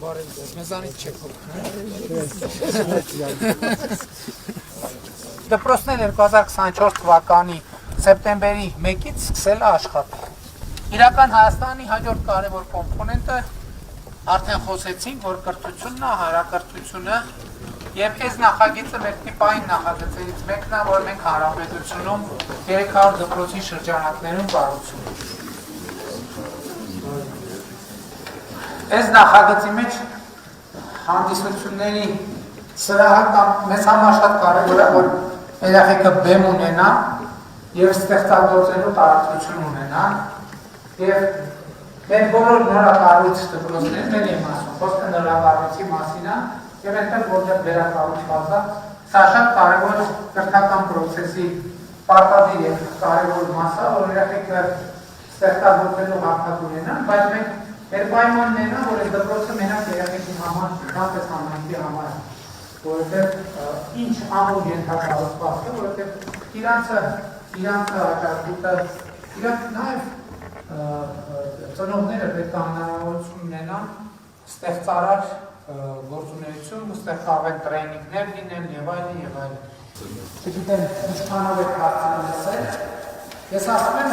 մեզանից չեք Դպրոցներ 2024 թվականի սեպտեմբերի 1-ից սկսել է աշխատել։ Իրական Հայաստանի հաջորդ կարևոր կոմպոնենտը արդեն խոսեցինք, որ կրթությունն է, հանրակրթությունը եւ այս նախագիծը մեր տիպային նախագծերից մեկն է, որ մենք հանրապետությունում 300 դպրոցի շրջանակներում կառուցում ենք։ Այս նախագծի մեջ հանդիսությունների սրահը կամ մեզ համար շատ կարևոր է, որ երեխեքը բեմ ունենա եւ ստեղծագործելու տարածություն ունենա եւ մեր բոլոր նորակառույց դպրոցներն էլ եմ ասում, խոսքը նորակառույցի մասին է եւ այնտեղ որտեղ վերակառուցված է, սա շատ կարևոր կրթական process-ի պարտադիր եւ կարևոր մաս է, որ երեխեքը ստեղծագործելու հարթակ ունենան, բայց մենք մեր պայմաններն է, որ այս դպրոցը մենակ երեխեքի համար, դեպս համայնքի համար է, որովհետև ինչ ամուր ենթակառուցվածք է, որովհետև իրանց աջակցությունը, իրանք նաև ծնողները պետք է հնարավորություն ունենան ստեղծարար գործունեություն, ստեղծարվեն տրեյնինգներ լինեն եւ այլն եւ այլն։ Չգիտեմ ինչքանով եք հարցնում լսել։ Ես ասում եմ,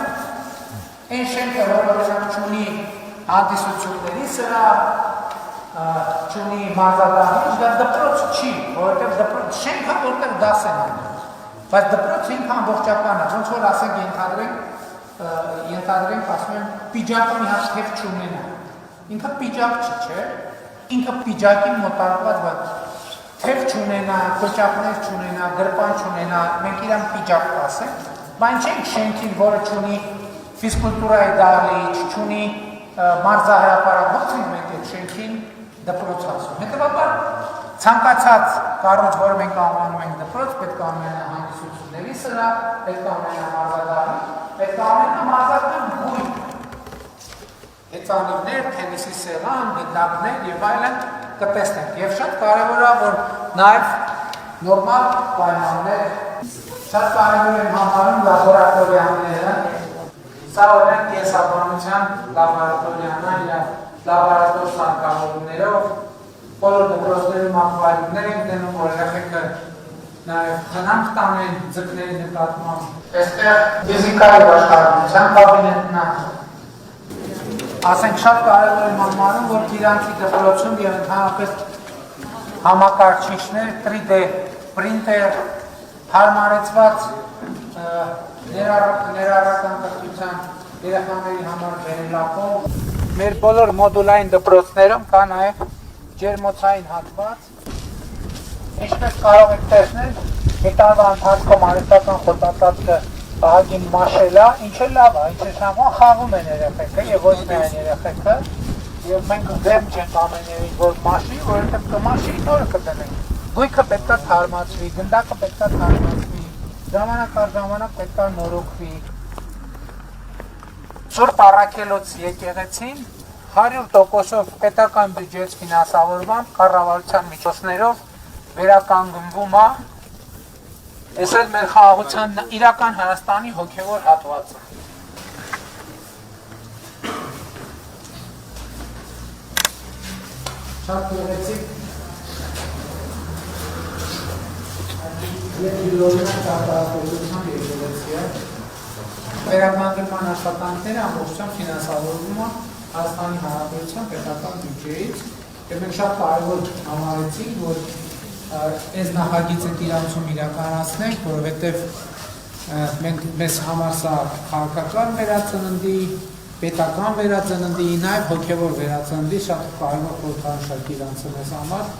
այն շենքը, որը չունի հանդիսությունների սրահ, չունի մարզադահլիճ, դա դպրոց չի, որովհետև դպրոց շենքը որտեղ դաս են անում, բայց դպրոցը ինքը ամբողջական է, ոնց որ ասենք ենթադրենք, ասում եմ, պիջակը մի հատ թև չունենա, ինքը պիջակ չի, չէ, ինքը պիջակին մոտարկված, բայց թև չունենա, կոճակներ չունենա, գրպան չունենա, մենք իրան պիջակ կասենք, բայց չենք շենքին, որը չունի ֆիզկուլտուրայի դահլիճ, չունի մարզահրապարակ, ոնց ենք մենք այդ շենքին դպրոց ասում։ Հետևաբար ցանկացած կառույց, որը մենք անվանում ենք դպրոց, պետք է ունենա հանդիսությունների սրահ, պետք է ունենա մարզադահլիճ, պետք է ունենա մարզական բույն, հեծանիվներ, թենիսի սեղան, գնդակներ եւ այլն կտեսնենք։ Եվ շատ կարևոր է, որ նաեւ նորմալ պայմաններ, շատ կարևոր են համարում լաբորատորիաները, սա օրենք կենսաբանության լաբորատորիան է, լաբորատոր սարքավորումներով, բոլոր դպրոցներում ակվարիումներ ենք դնում, որ երեխեքը նաև խնամք տանեն ձկների նկատմամբ։ Այստեղ ֆիզիկայի աշխարհագրության կաբինետն է։ Ասենք շատ կարևոր եմ համարում, որ Գիրանցի դպրոցում եւ ընդհանրապես համակարգիչներ, 3D պրինտեր, հարմարեցված ներառական կրթության երեխաների համար վերելակող մեր բոլոր մոդուլային դպրոցներում կա նաև ջերմոցային հատված, ինչպես կարող եք տեսնել, հետագա ընթացքում արհեստական խոտածածկը ահագին մաշել է, ինչը լավ է, ինչը շահման խաղում են երեխեքը եւ ոչ միայն երեխեքը, եւ մենք դեմ չենք ամենևին, որ մաշի, որովհետեւ կմաշի, նորը կդնենք։ Գույքը պետք է թարմացվի, գնդակը պետք է թարմացվի, ժամանակ առ ժամանակ պետք է նորոգվի։ Սուրբ Առաքելոց եկեղեցին 100%-ով պետական բյուջեից ֆինանսավորմամբ կառավարության միջոցներով վերականգնվում է։ Այս էլ մեր խաղաղության իրական Հայաստանի հոգևոր հատվածը։ Շատ գեղեցիկ եւ դիլորինակ կառավարության եկեղեցի է։ Վերականգնման աշխատանքները ամբողջությամբ ֆինանսավորվում է Հայաստանի Հանրապետության պետական բյուջեից եւ մենք շատ կարեւոր համարեցինք, որ այս նախագիծը իրացում իրականացնենք, որովհետեւ մեզ համար սա քաղաքական վերածննդի, պետական վերածննդի, նաեւ հոգեվոր վերածննդի շատ կարեւոր խորհրդանշ է իրանցը մեզ համար։